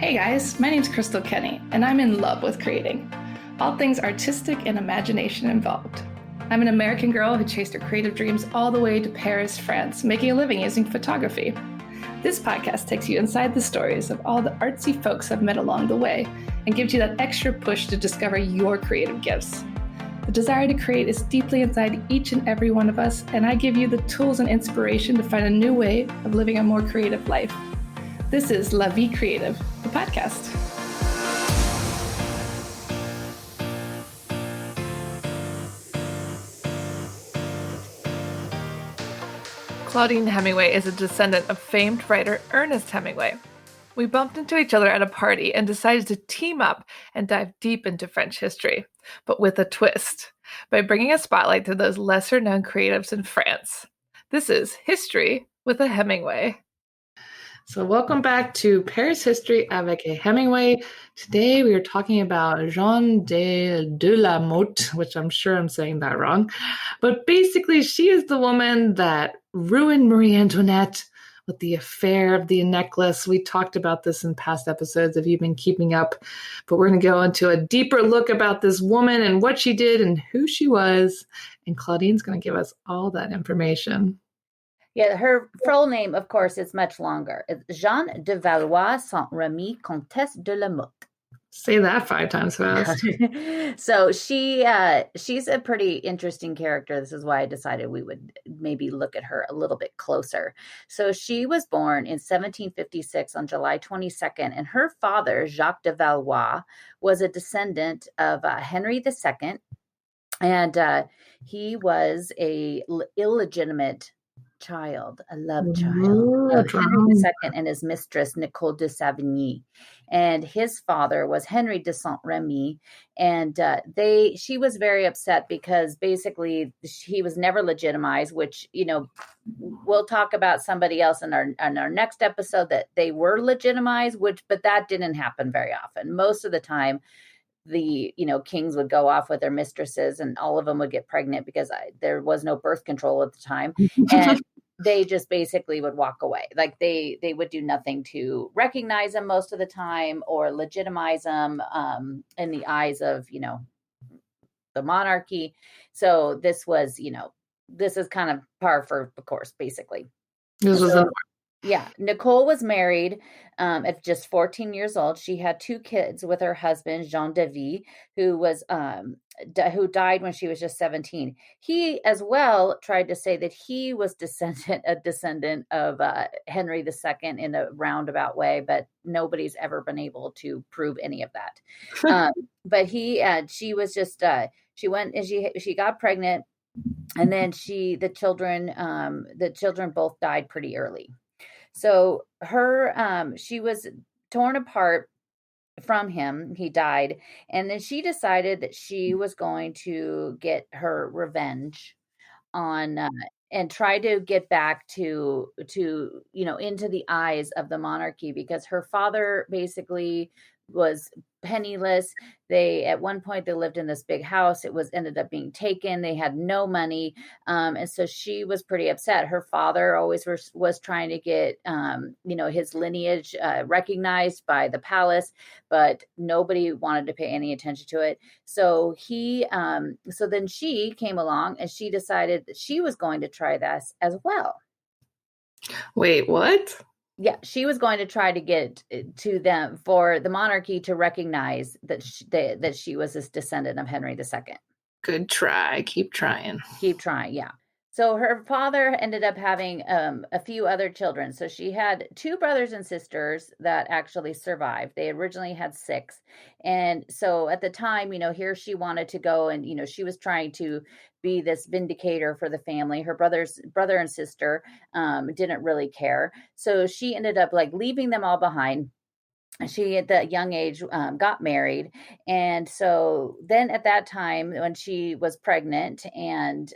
Hey guys, my name's Crystal Kenny, and I'm in love with creating. All things artistic and imagination involved. I'm an American girl who chased her creative dreams all the way to Paris, France, making a living using photography. This podcast takes you inside the stories of all the artsy folks I've met along the way and gives you that extra push to discover your creative gifts. The desire to create is deeply inside each and every one of us, and I give you the tools and inspiration to find a new way of living a more creative life. This is La Vie Creative, the podcast. Claudine Hemingway is a descendant of famed writer Ernest Hemingway. We bumped into each other at a party and decided to team up and dive deep into French history, but with a twist, by bringing a spotlight to those lesser-known creatives in France. This is History with a Hemingway. So welcome back to Paris History avec Hemingway. Today we are talking about Jeanne de la Motte, which I'm sure I'm saying that wrong. But basically, she is the woman that ruined Marie Antoinette with the affair of the necklace. We talked about this in past episodes if you've been keeping up. But we're going to go into a deeper look about this woman and what she did and who she was. And Claudine's going to give us all that information. Yeah, her full name, of course, is much longer. It's Jeanne de Valois-Saint-Rémy, Comtesse de la Motte. Say that 5 times fast. So she's a pretty interesting character. This is why I decided we would maybe look at her a little bit closer. So she was born in 1756 on July 22nd, and her father, Jacques de Valois, was a descendant of Henry II, and he was a illegitimate child, a love child of Henry II and his mistress, Nicole de Savigny. And his father was Henry de Saint-Rémy. And she was very upset because basically he was never legitimized, which, you know, we'll talk about somebody else in our next episode that they were legitimized, but that didn't happen very often. Most of the time, the kings would go off with their mistresses and all of them would get pregnant because there was no birth control at the time, and they just basically would walk away. Like they would do nothing to recognize them most of the time or legitimize them in the eyes of the monarchy. So this was this is kind of par for the course, basically. Yeah, Nicole was married at just 14 years old. She had 2 kids with her husband, Jean Davy, who died when she was just 17. He as well tried to say that he was a descendant of Henry II in a roundabout way, but nobody's ever been able to prove any of that. But she was just she went and she got pregnant, and then the children both died pretty early. So she was torn apart from him. He died. And then she decided that she was going to get her revenge on, and try to get back to into the eyes of the monarchy, because her father basically was penniless. At one point they lived in this big house. It ended up being taken. They had no money. And so she was pretty upset. Her father always was trying to get, his lineage recognized by the palace, but nobody wanted to pay any attention to it. So so then she came along and she decided that she was going to try this as well. Wait, what? Yeah, she was going to try to get to them for the monarchy to recognize that she was this descendant of Henry II. Good try. Keep trying. Keep trying, yeah. So her father ended up having a few other children. So she had 2 brothers and sisters that actually survived. They originally had 6. And so at the time, here she wanted to go and, she was trying to be this vindicator for the family. Her brother and sister didn't really care. So she ended up leaving them all behind. She at that young age got married. And so then at that time when she was pregnant and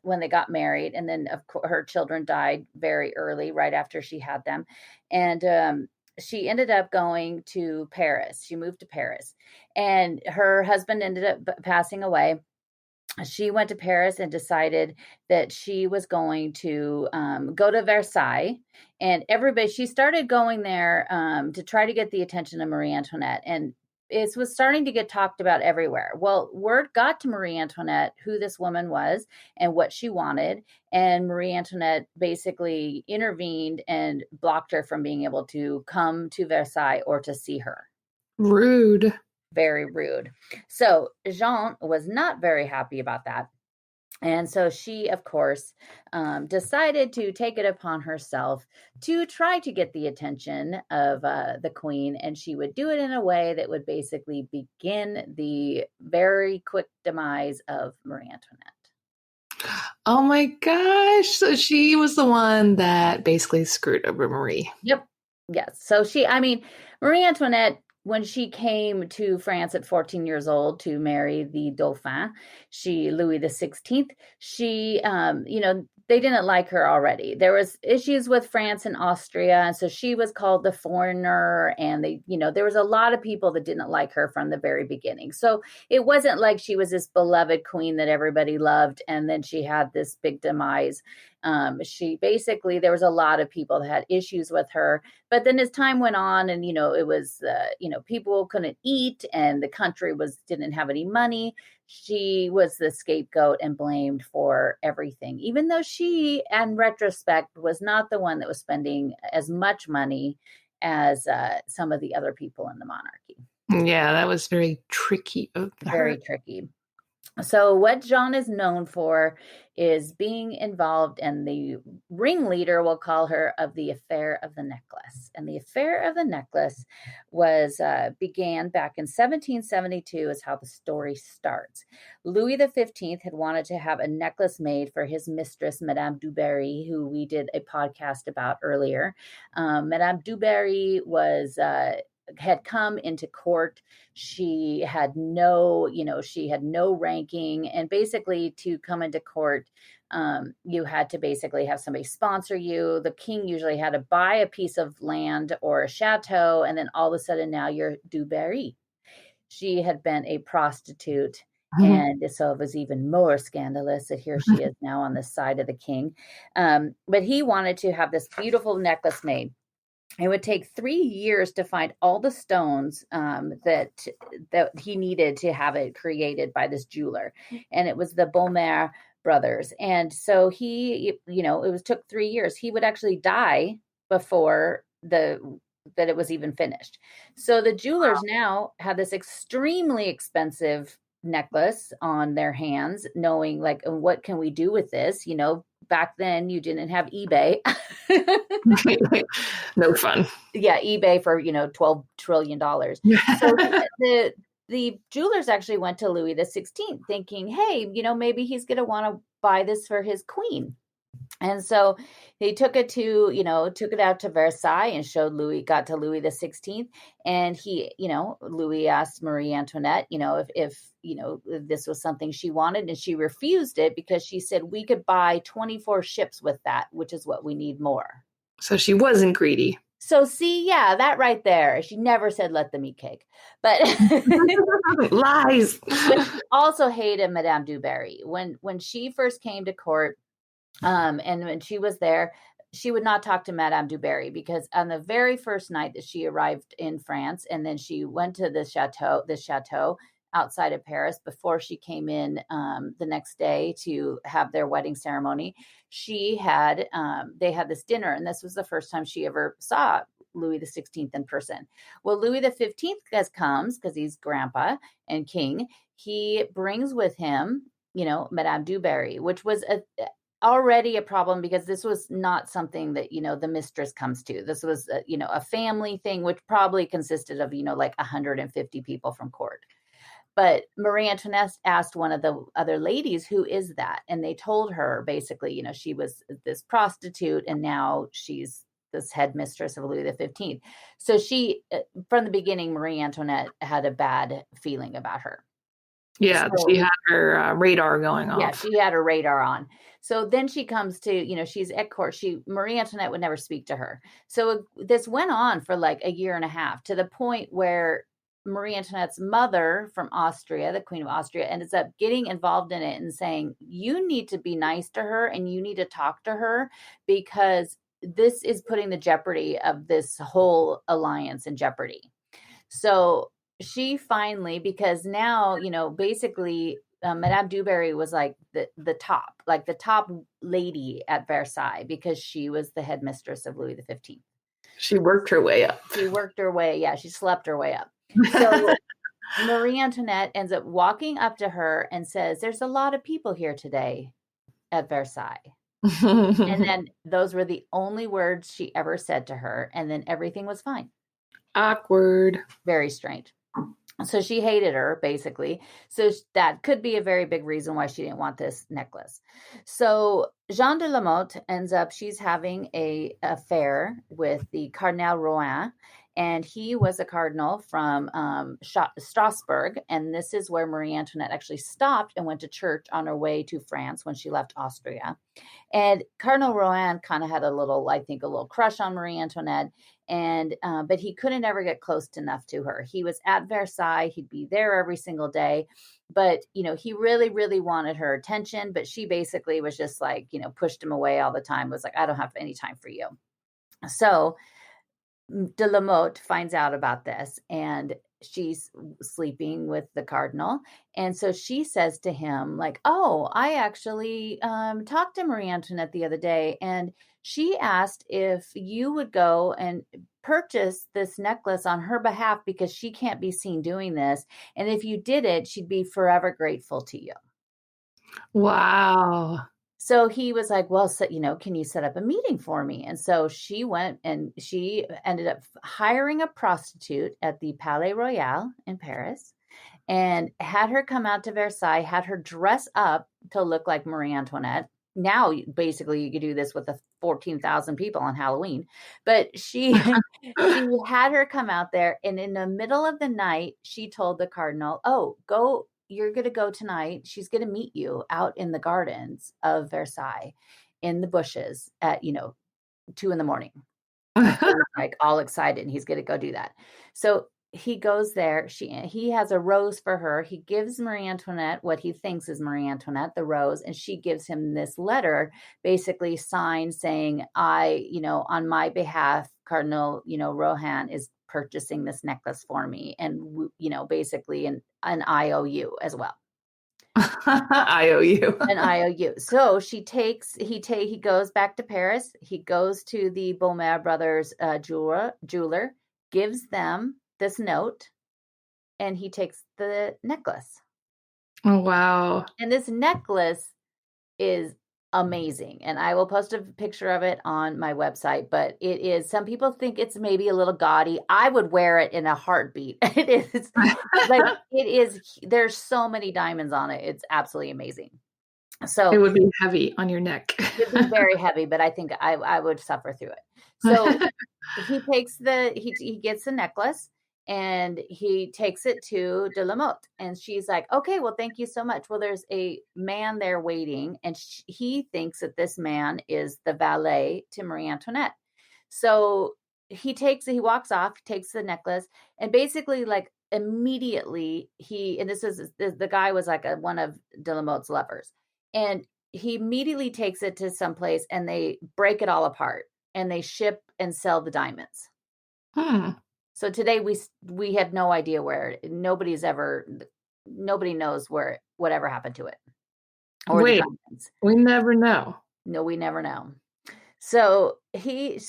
when they got married, and then of course her children died very early, right after she had them. And she ended up going to Paris. She moved to Paris, and her husband ended up passing away. she went to Paris and decided that she was going to go to Versailles, and she started going there to try to get the attention of Marie Antoinette, and it was starting to get talked about everywhere. Well, word got to Marie Antoinette who this woman was and what she wanted, and Marie Antoinette basically intervened and blocked her from being able to come to Versailles or to see her. Rude. Very rude. So Jeanne was not very happy about that. And so she, of course, decided to take it upon herself to try to get the attention of the queen. And she would do it in a way that would basically begin the very quick demise of Marie Antoinette. Oh my gosh. So she was the one that basically screwed over Marie. Yep. Yes. So Marie Antoinette, when she came to France at 14 years old to marry the Dauphin, Louis XVI, they didn't like her already. There was issues with France and Austria, and so she was called the foreigner, and there was a lot of people that didn't like her from the very beginning. So it wasn't like she was this beloved queen that everybody loved, and then she had this big demise. There was a lot of people that had issues with her, but then as time went on and, it was, people couldn't eat and the country didn't have any money. She was the scapegoat and blamed for everything, even though she, in retrospect, was not the one that was spending as much money as some of the other people in the monarchy. Yeah, that was very tricky of her. Very tricky. So what Jeanne is known for is being involved, and the ringleader, we'll call her, of the affair of the necklace. And the affair of the necklace began back in 1772 is how the story starts. Louis XV had wanted to have a necklace made for his mistress, Madame du Barry, who we did a podcast about earlier. Madame du Barry had come into court. She had no ranking. And basically to come into court, you had to basically have somebody sponsor you. The king usually had to buy a piece of land or a chateau. And then all of a sudden now you're du Barry. She had been a prostitute. And so it was even more scandalous that here she is now on the side of the king. But he wanted to have this beautiful necklace made. It would take 3 years to find all the stones that he needed to have it created by this jeweler. And it was the Beaumer brothers. And so took 3 years. He would actually die before that it was even finished. So the jewelers now had this extremely expensive necklace on their hands, knowing like, what can we do with this? Back then you didn't have eBay. No fun. Yeah, eBay for $12 trillion. So the jewelers actually went to Louis XVI thinking, hey, maybe he's going to want to buy this for his queen. And so they took it out to Versailles and got to Louis XVI. And Louis asked Marie Antoinette, if this was something she wanted, and she refused it because she said we could buy 24 ships with that, which is what we need more. So she wasn't greedy. So see, yeah, that right there. She never said let them eat cake, but lies. But she also hated Madame du Barry when she first came to court. And when she was there, she would not talk to Madame du Barry because on the very first night that she arrived in France, and then she went to this chateau outside of Paris before she came in the next day to have their wedding ceremony. They had this dinner, and this was the first time she ever saw Louis XVI in person. Well, Louis XV comes because he's grandpa and king. He brings with him, Madame du Barry, which was already a problem because this was not something that, the mistress comes to. This was, a family thing, which probably consisted of, like 150 people from court. But Marie Antoinette asked one of the other ladies, who is that? And they told her basically, she was this prostitute and now she's this head mistress of Louis XV. So she, from the beginning, Marie Antoinette had a bad feeling about her. Yeah, so, she had her radar going off. Yeah, she had her radar on. So then she comes to, she's at court. Marie Antoinette would never speak to her. So this went on for like a year and a half, to the point where Marie Antoinette's mother from Austria, the Queen of Austria, ends up getting involved in it and saying, you need to be nice to her and you need to talk to her because this is putting the jeopardy of this whole alliance in jeopardy. So she finally, because now, basically Madame du Barry was like the top lady at Versailles because she was the headmistress of Louis XV. She worked her way up. She worked her way. Yeah, she slept her way up. So Marie Antoinette ends up walking up to her and says, there's a lot of people here today at Versailles. And then those were the only words she ever said to her. And then everything was fine. Awkward. Very strange. So she hated her, basically. So that could be a very big reason why she didn't want this necklace. So Jeanne de la Motte ends up, she's having an affair with the Cardinal Rohan, and he was a cardinal from Strasbourg. And this is where Marie Antoinette actually stopped and went to church on her way to France when she left Austria. And Cardinal Rohan kind of had a little crush on Marie Antoinette. And but he couldn't ever get close enough to her. He was at Versailles. He'd be there every single day. But, he really, really wanted her attention. But she basically was just like, pushed him away all the time, was like, I don't have any time for you. So de la Motte finds out about this, and she's sleeping with the cardinal. And so she says to him, like, oh, I actually talked to Marie Antoinette the other day, and she asked if you would go and purchase this necklace on her behalf because she can't be seen doing this. And if you did it, she'd be forever grateful to you. Wow. So he was like, well, so, can you set up a meeting for me? And so she went and she ended up hiring a prostitute at the Palais Royal in Paris and had her come out to Versailles, had her dress up to look like Marie Antoinette. Now, basically, you could do this with the 14,000 people on Halloween. But she had her come out there. And in the middle of the night, she told the cardinal, oh, go. You're going to go tonight. She's going to meet you out in the gardens of Versailles in the bushes at, 2 a.m. Like all excited. And he's going to go do that. So he goes there. He has a rose for her. He gives Marie Antoinette what he thinks is Marie Antoinette, the rose. And she gives him this letter, basically signed saying, on my behalf, Cardinal, Rohan is purchasing this necklace for me, and basically an IOU as well. IOU. An IOU. So he goes back to Paris. He goes to the Beaumer brothers jeweler, gives them this note, and he takes the necklace. Oh, wow. And this necklace is amazing. And I will post a picture of it on my website, but it is, some people think it's maybe a little gaudy. I would wear it in a heartbeat. It is there's so many diamonds on it. It's absolutely amazing. So it would be heavy on your neck. It'd be very heavy, but I think I would suffer through it. So he gets the necklace and he takes it to de la Motte, and she's like, okay, well, thank you so much. Well, there's a man there waiting, and he thinks that this man is the valet to Marie Antoinette. So he walks off, takes the necklace, and basically like immediately the guy was like one of de la Motte's lovers. And he immediately takes it to some place and they break it all apart and they ship and sell the diamonds. So today we have no idea where. Nobody knows whatever happened to it. Wait, we never know. No, we never know. So she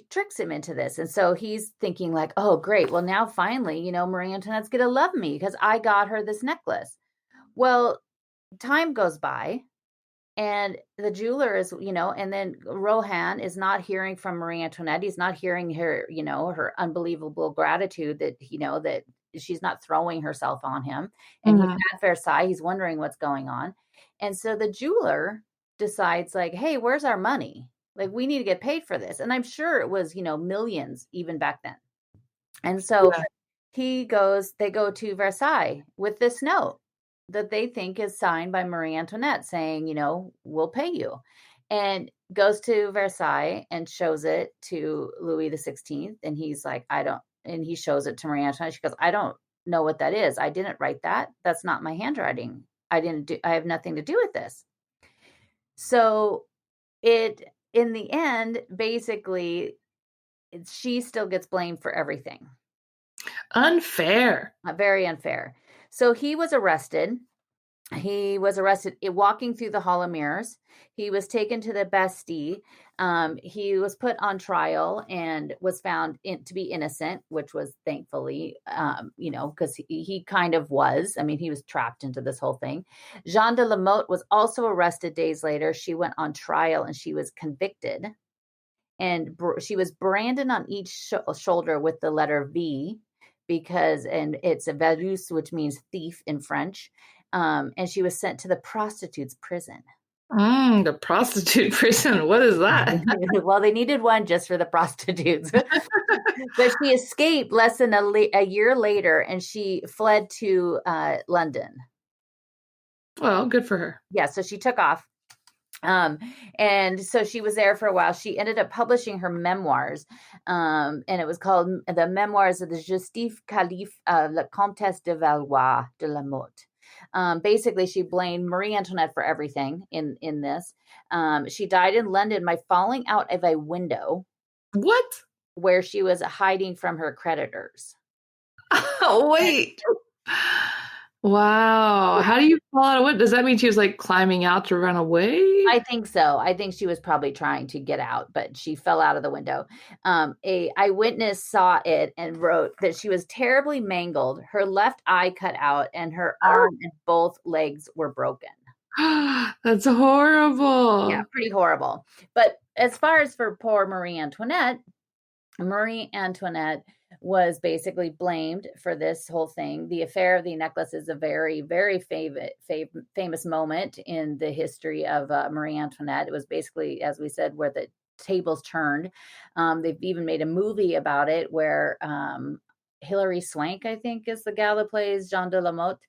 tricks him into this. And so he's thinking like, oh, great. Well, now finally, Marie Antoinette's going to love me because I got her this necklace. Well, time goes by. And the jeweler is, and then Rohan is not hearing from Marie Antoinette. He's not hearing her, her unbelievable gratitude that, that she's not throwing herself on him. And he's at Versailles. He's wondering what's going on. And so the jeweler decides like, hey, where's our money? Like, we need to get paid for this. And I'm sure it was, millions even back then. And so they go to Versailles with this note that they think is signed by Marie Antoinette saying, we'll pay you, and goes to Versailles and shows it to Louis XVI. And he's like, I and he shows it to Marie Antoinette. She goes, I don't know what that is. I didn't write that. That's not my handwriting. I have nothing to do with this. So in the end, basically, she still gets blamed for everything. Unfair. Very unfair. So he was arrested. He was arrested walking through the Hall of Mirrors. He was taken to the Bastille. He was put on trial and was found to be innocent, which was thankfully, because he kind of was. I mean, he was trapped into this whole thing. Jeanne de la Motte was also arrested days later. She went on trial and she was convicted. And she was branded on each shoulder with the letter V and it's a Valois, which means thief in French. And she was sent to the prostitutes' prison. The prostitute prison. What is that? Well, they needed one just for the prostitutes. But she escaped less than a year later, and she fled to London. Well, good for her. Yeah, so she took off. And so she was there for a while. She ended up publishing her memoirs, and it was called The Memoirs of the Justice Calife La Comtesse de Valois de la Motte. Basically, she blamed Marie Antoinette for everything in this. She died in London by falling out of a window. What? Where she was hiding from her creditors. Oh, wait. Wow. How do you fall out of window? Does that mean she was like climbing out to run away? I think so. I think she was probably trying to get out, but she fell out of the window. A eyewitness saw it and wrote that she was terribly mangled, her left eye cut out, and her arm and both legs were broken. That's horrible. Yeah, pretty horrible. But as far as for poor Marie Antoinette was basically blamed for this whole thing. The affair of the necklace is a very, very famous moment in the history of Marie Antoinette. It was basically, as we said, where the tables turned. They've even made a movie about it where Hilary Swank, I think, is the gal that plays Jeanne de la Motte.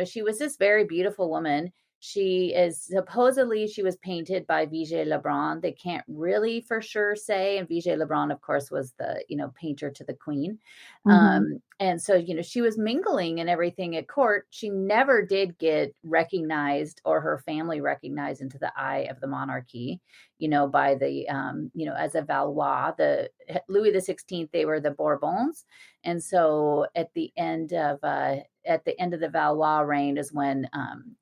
She was this very beautiful woman. She was painted by Vigée Lebrun. They can't really for sure say. And Vigée Lebrun, of course, was the, painter to the queen. Mm-hmm. And so, she was mingling and everything at court. She never did get recognized or her family recognized into the eye of the monarchy, by the, as a Valois, the Louis XVI, they were the Bourbons. And so at the end of the Valois reign is when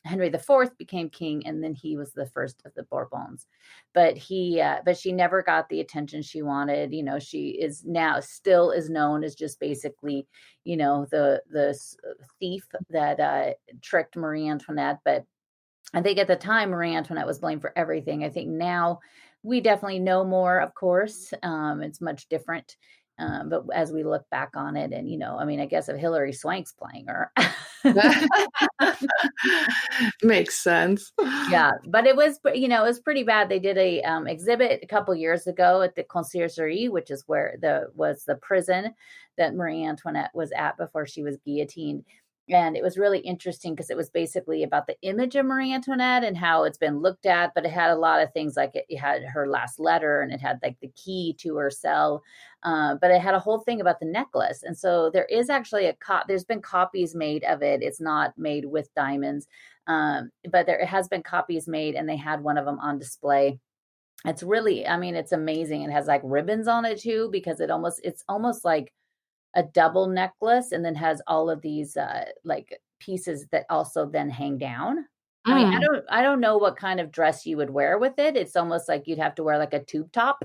Henry IV became king, and then he was the first of the Bourbons. But she never got the attention she wanted. She is now still is known as just basically, the thief that tricked Marie Antoinette. But I think at the time Marie Antoinette was blamed for everything. I think now we definitely know more. Of course, it's much different. But as we look back on it and, I guess if Hilary Swank's playing her. Makes sense. Yeah. But it was pretty bad. They did a exhibit a couple years ago at the Conciergerie, which is where was the prison that Marie Antoinette was at before she was guillotined. And it was really interesting because it was basically about the image of Marie Antoinette and how it's been looked at. But it had a lot of things like it had her last letter and it had like the key to her cell. But it had a whole thing about the necklace. And so there is actually there's been copies made of it. It's not made with diamonds, but there has been copies made and they had one of them on display. It's really, it's amazing. It has like ribbons on it too, because it's almost like a double necklace and then has all of these like pieces that also then hang down. I don't know what kind of dress you would wear with it. It's almost like you'd have to wear like a tube top.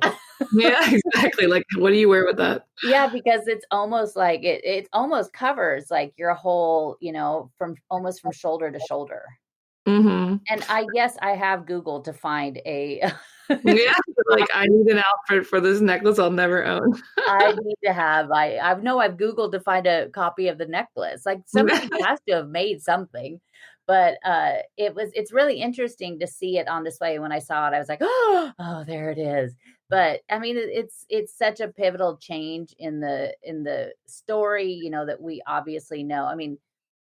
Yeah, exactly. Like, what do you wear with that? Yeah, because it's almost like it almost covers like your whole, from shoulder to shoulder. Mm-hmm. And I have Googled to find a. Yeah, like I need an outfit for this necklace I'll never own. I need to have. I've Googled to find a copy of the necklace. Like somebody has to have made something, but it's really interesting to see it on display. When I saw it, I was like, oh, there it is. But it's such a pivotal change in the story, that we obviously know.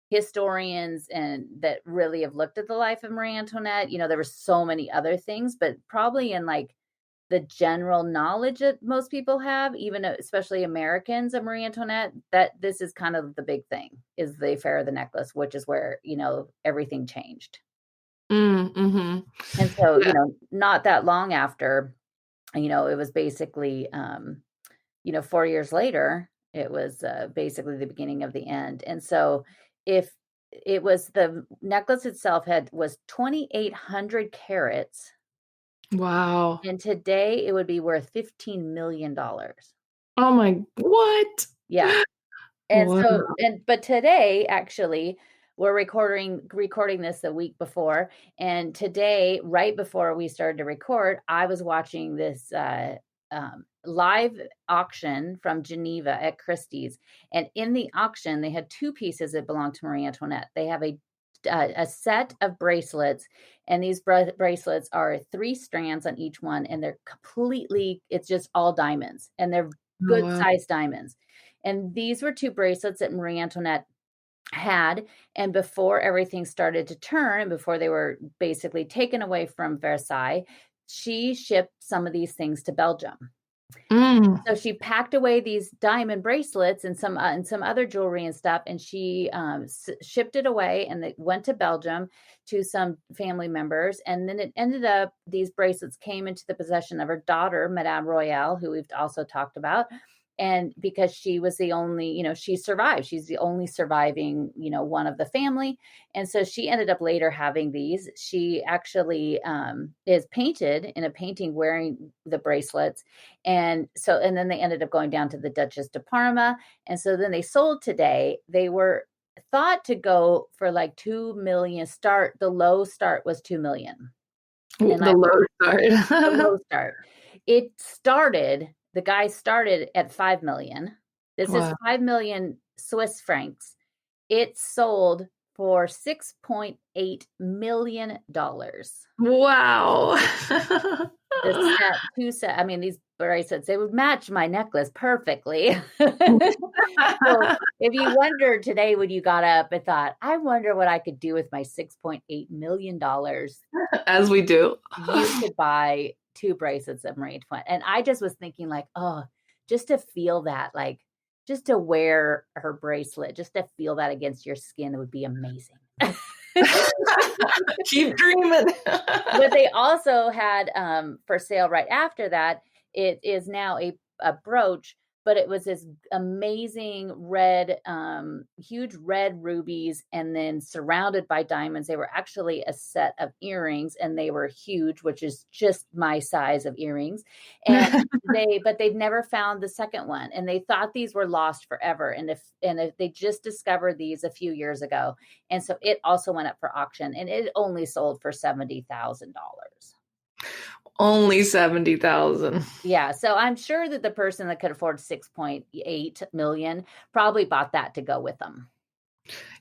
Historians and that really have looked at the life of Marie Antoinette, there were so many other things, but probably in like the general knowledge that most people have, even especially Americans of Marie Antoinette, that this is kind of the big thing, is the affair of the necklace, which is where, everything changed. Mm-hmm. And so, Yeah. not that long after, it was basically, 4 years later, it was basically the beginning of the end. And so if it was, the necklace itself was 2,800 carats, Wow. and today it would be worth $15 million. Oh my, what? Yeah. And Wow. so, but today, actually, we're recording this the week before, and today, right before we started to record, I was watching this live auction from Geneva at Christie's, and in the auction, they had two pieces that belonged to Marie Antoinette. They have a set of bracelets, and these bracelets are 3 strands on each one, and it's just all diamonds, and they're Oh, good wow. sized diamonds. And these were 2 bracelets that Marie Antoinette had. And before everything started to turn, and before they were basically taken away from Versailles, she shipped some of these things to Belgium. Mm. So she packed away these diamond bracelets and some other jewelry and stuff, and she shipped it away, and they went to Belgium to some family members. And then it ended up, these bracelets came into the possession of her daughter, Madame Royale, who we've also talked about. And because she was the only, she survived. She's the only surviving, one of the family. And so she ended up later having these. She actually is painted in a painting wearing the bracelets. And then they ended up going down to the Duchess de Parma. And so then they sold today. They were thought to go for like 2 million. The low start was 2 million. And The low the start. low start. The guy started at 5 million. This is Wow. 5 million Swiss francs. It sold for $6.8 million. Wow. These bracelets, they would match my necklace perfectly. So if you wonder today, when you got up and thought, I wonder what I could do with my $6.8 million, As we do. you could buy 2 bracelets of Marie Antoinette. And I just was thinking like, oh, just to feel that, like just to wear her bracelet, just to feel that against your skin, it would be amazing. Keep dreaming. But they also had for sale right after that, it is now a brooch, but it was this amazing red, huge red rubies, and then surrounded by diamonds. They were actually a set of earrings, and they were huge, which is just my size of earrings. And they've never found the second one, and they thought these were lost forever. And if they just discovered these a few years ago, and so it also went up for auction, and it only sold for $70,000. Only 70,000. Yeah, so I'm sure that the person that could afford 6.8 million probably bought that to go with them.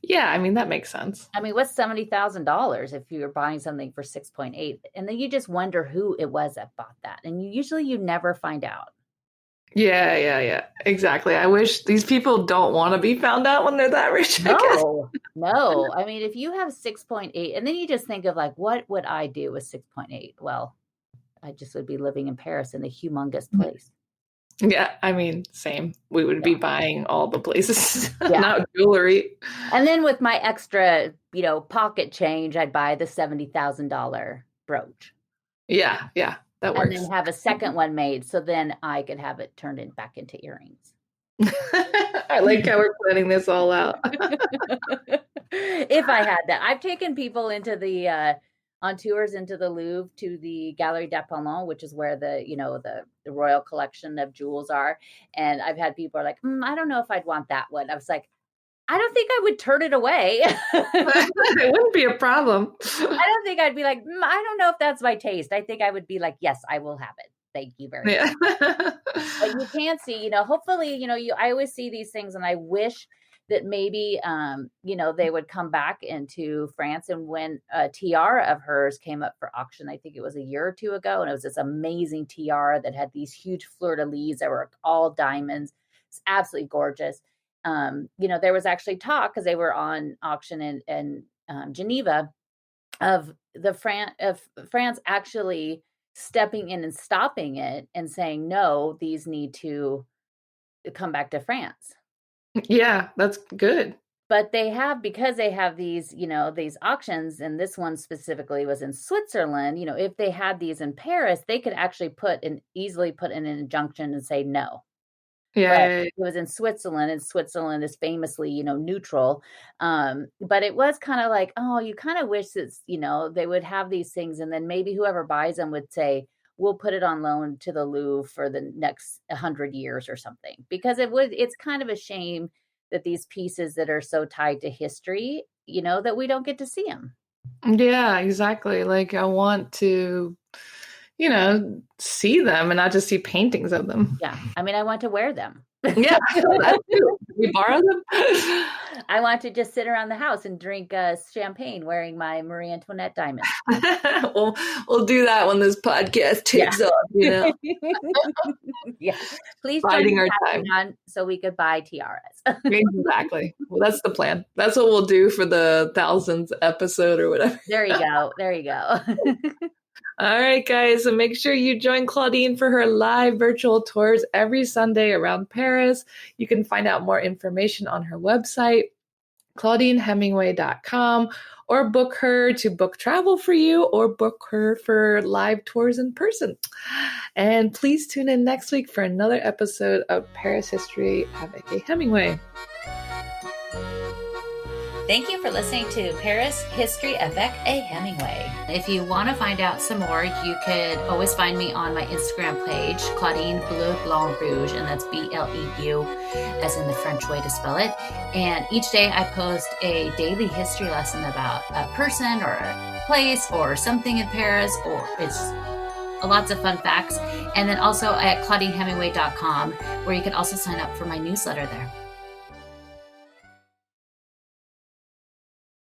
Yeah, I mean, that makes sense. I mean, what's $70,000 if you're buying something for 6.8? And then you just wonder who it was that bought that. And you never find out. Yeah, exactly. I wish these people don't want to be found out when they're that rich, I guess. No. I mean, if you have 6.8, and then you just think of like, what would I do with 6.8? Well, I just would be living in Paris in a humongous place. Yeah, I mean, same. We would be buying all the places, Yeah. not jewelry. And then with my extra, pocket change, I'd buy the $70,000 brooch. Yeah, that works. And then have a second one made, so then I could have it turned back into earrings. I like how we're planning this all out. If I had that. I've taken people into the on tours into the Louvre to the Galerie d'Apollon, which is where the royal collection of jewels are. And I've had people are like, I don't know if I'd want that one. I was like, I don't think I would turn it away. It wouldn't be a problem. I don't think I'd be like, I don't know if that's my taste. I think I would be like, yes, I will have it. Thank you very much. But you can see, hopefully, I always see these things, and I wish that maybe, they would come back into France. And when a tiara of hers came up for auction, I think it was a year or two ago, and it was this amazing tiara that had these huge fleur-de-lis that were all diamonds. It's absolutely gorgeous. There was actually talk, because they were on auction in Geneva, of France actually stepping in and stopping it and saying, no, these need to come back to France. Yeah, that's good. But because they have these, these auctions, and this one specifically was in Switzerland, if they had these in Paris, they could actually easily put in an injunction and say no. Yeah, But yeah, yeah. it was in Switzerland, and Switzerland is famously, neutral. But it was kind of like, oh, you kind of wish that, they would have these things, and then maybe whoever buys them would say, we'll put it on loan to the Louvre for the next 100 years or something. Because it's kind of a shame that these pieces that are so tied to history, that we don't get to see them. Yeah, exactly. Like I want to, see them and not just see paintings of them. Yeah. I mean, I want to wear them. Yeah, that too. We borrow them. I want to just sit around the house and drink champagne wearing my Marie Antoinette diamond. We'll do that when this podcast takes off, Yeah. Please biding join our time so we could buy tiaras. Exactly. Well, that's the plan. That's what we'll do for the 1000th episode or whatever. There you go. There you go. All right, guys. So make sure you join Claudine for her live virtual tours every Sunday around Paris. You can find out more information on her website, ClaudineHemingway.com, or book her to book travel for you or book her for live tours in person. And please tune in next week for another episode of Paris History avec Hemingway. Thank you for listening to Paris History avec Hemingway. If you want to find out some more, you could always find me on my Instagram page, Claudine Bleu Blanc Rouge, and that's Bleu, as in the French way to spell it. And each day I post a daily history lesson about a person or a place or something in Paris, or it's lots of fun facts. And then also at ClaudineHemingway.com, where you can also sign up for my newsletter there.